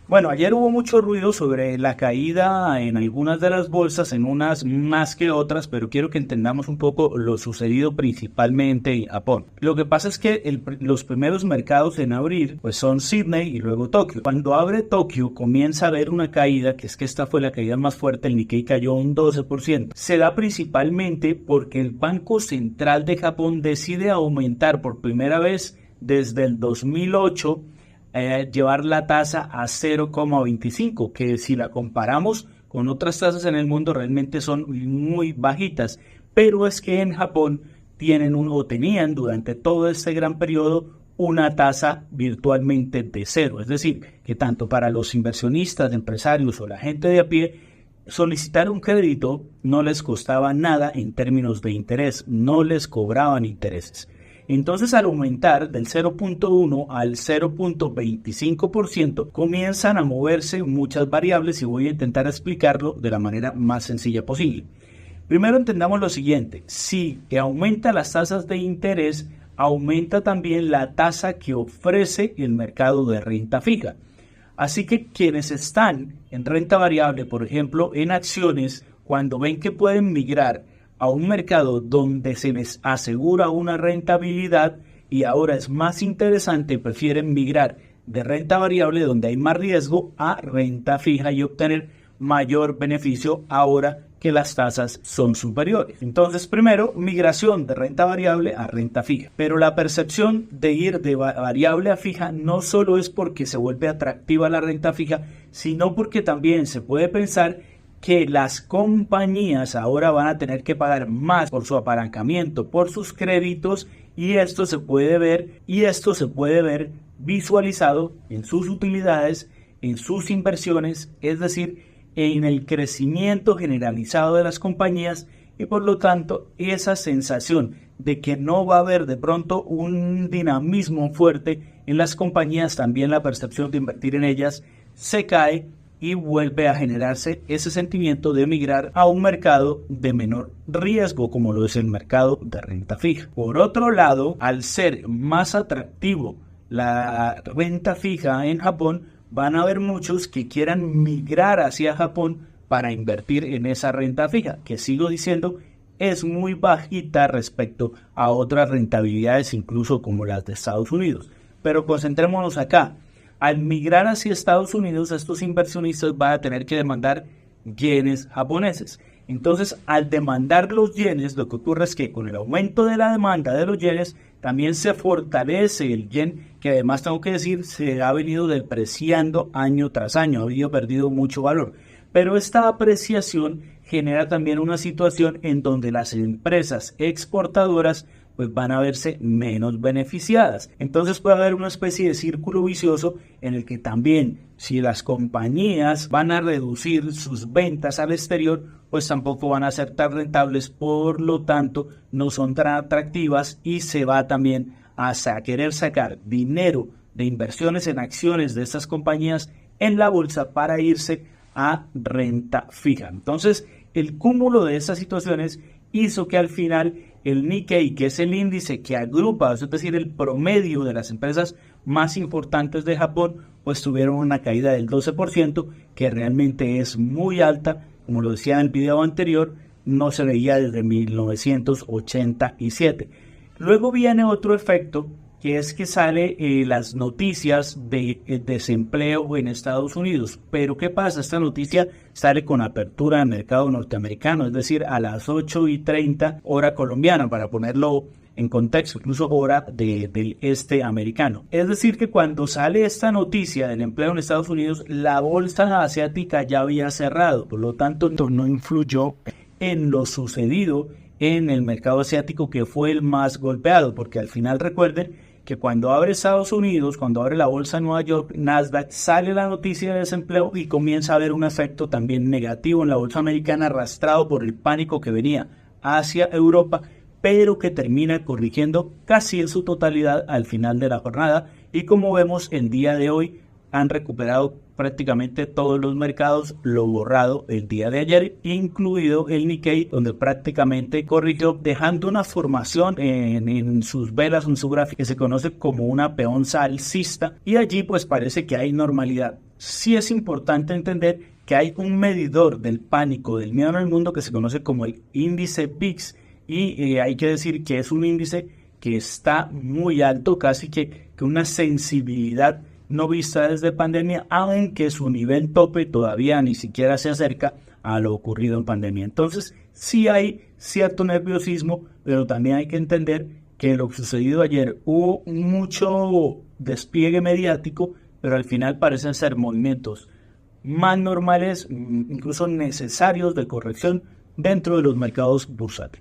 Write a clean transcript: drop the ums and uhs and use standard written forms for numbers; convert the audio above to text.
Bueno, ayer hubo mucho ruido sobre la caída en algunas de las bolsas, en unas más que otras, pero quiero que entendamos un poco lo sucedido principalmente en Japón. Lo que pasa es que los primeros mercados en abrir pues son Sydney y luego Tokio. Cuando abre Tokio comienza a haber una caída, que es que esta fue la caída más fuerte, el Nikkei cayó un 12%. Se da principalmente porque el Banco Central de Japón decide aumentar por primera vez desde el 2008 llevar la tasa a 0,25, que si la comparamos con otras tasas en el mundo realmente son muy bajitas, pero es que en Japón tenían durante todo este gran periodo una tasa virtualmente de cero, es decir, que tanto para los inversionistas, empresarios o la gente de a pie, solicitar un crédito no les costaba nada en términos de interés, no les cobraban intereses. Entonces, al aumentar del 0.1 al 0.25%, comienzan a moverse muchas variables y voy a intentar explicarlo de la manera más sencilla posible. Primero entendamos lo siguiente: si aumenta las tasas de interés, aumenta también la tasa que ofrece el mercado de renta fija. Así que quienes están en renta variable, por ejemplo, en acciones, cuando ven que pueden migrar a un mercado donde se les asegura una rentabilidad y ahora es más interesante, prefieren migrar de renta variable, donde hay más riesgo, a renta fija y obtener mayor beneficio ahora que las tasas son superiores. Entonces, primero, migración de renta variable a renta fija. Pero la percepción de ir de variable a fija no solo es porque se vuelve atractiva la renta fija, sino porque también se puede pensar que las compañías ahora van a tener que pagar más por su apalancamiento, por sus créditos, y esto se puede ver visualizado en sus utilidades, en sus inversiones, es decir, en el crecimiento generalizado de las compañías, y por lo tanto esa sensación de que no va a haber de pronto un dinamismo fuerte en las compañías, también la percepción de invertir en ellas se cae y vuelve a generarse ese sentimiento de emigrar a un mercado de menor riesgo, como lo es el mercado de renta fija. Por otro lado, al ser más atractivo la renta fija en Japón, van a haber muchos que quieran migrar hacia Japón para invertir en esa renta fija, que sigo diciendo es muy bajita respecto a otras rentabilidades, incluso como las de Estados Unidos. Pero concentrémonos acá. Al migrar hacia Estados Unidos, estos inversionistas van a tener que demandar yenes japoneses. Entonces, al demandar los yenes, lo que ocurre es que con el aumento de la demanda de los yenes, también se fortalece el yen, que además tengo que decir, se ha venido depreciando año tras año, ha habido perdido mucho valor. Pero esta apreciación genera también una situación en donde las empresas exportadoras pues van a verse menos beneficiadas. Entonces puede haber una especie de círculo vicioso en el que también, si las compañías van a reducir sus ventas al exterior, pues tampoco van a ser tan rentables, por lo tanto no son tan atractivas y se va también a querer sacar dinero de inversiones en acciones de estas compañías en la bolsa para irse a renta fija. Entonces, el cúmulo de estas situaciones hizo que al final el Nikkei, que es el índice que agrupa, es decir, el promedio de las empresas más importantes de Japón, pues tuvieron una caída del 12%, que realmente es muy alta. Como lo decía en el video anterior, no se veía desde 1987. Luego viene otro efecto, que es que sale las noticias de desempleo en Estados Unidos. Pero ¿qué pasa? Esta noticia sale con apertura del mercado norteamericano, es decir, a las 8:30 hora colombiana, para ponerlo en contexto, incluso hora del este americano. Es decir, que cuando sale esta noticia del empleo en Estados Unidos, la bolsa asiática ya había cerrado, por lo tanto no influyó en lo sucedido en el mercado asiático, que fue el más golpeado, porque al final recuerden que cuando abre Estados Unidos, cuando abre la bolsa de Nueva York, Nasdaq, sale la noticia de desempleo y comienza a haber un efecto también negativo en la bolsa americana, arrastrado por el pánico que venía hacia Europa, pero que termina corrigiendo casi en su totalidad al final de la jornada, y como vemos el día de hoy han recuperado prácticamente todos los mercados lo borrado el día de ayer, incluido el Nikkei, donde prácticamente corrigió, dejando una formación en sus velas, en su gráfico, que se conoce como una peonza alcista, y allí pues parece que hay normalidad. Sí es importante entender que hay un medidor del pánico, del miedo en el mundo, que se conoce como el índice VIX, y hay que decir que es un índice que está muy alto, casi que una sensibilidad no vista desde pandemia, aunque su nivel tope todavía ni siquiera se acerca a lo ocurrido en pandemia. Entonces, sí hay cierto nerviosismo, pero también hay que entender que lo sucedido ayer hubo mucho despliegue mediático, pero al final parecen ser movimientos más normales, incluso necesarios de corrección dentro de los mercados bursátiles.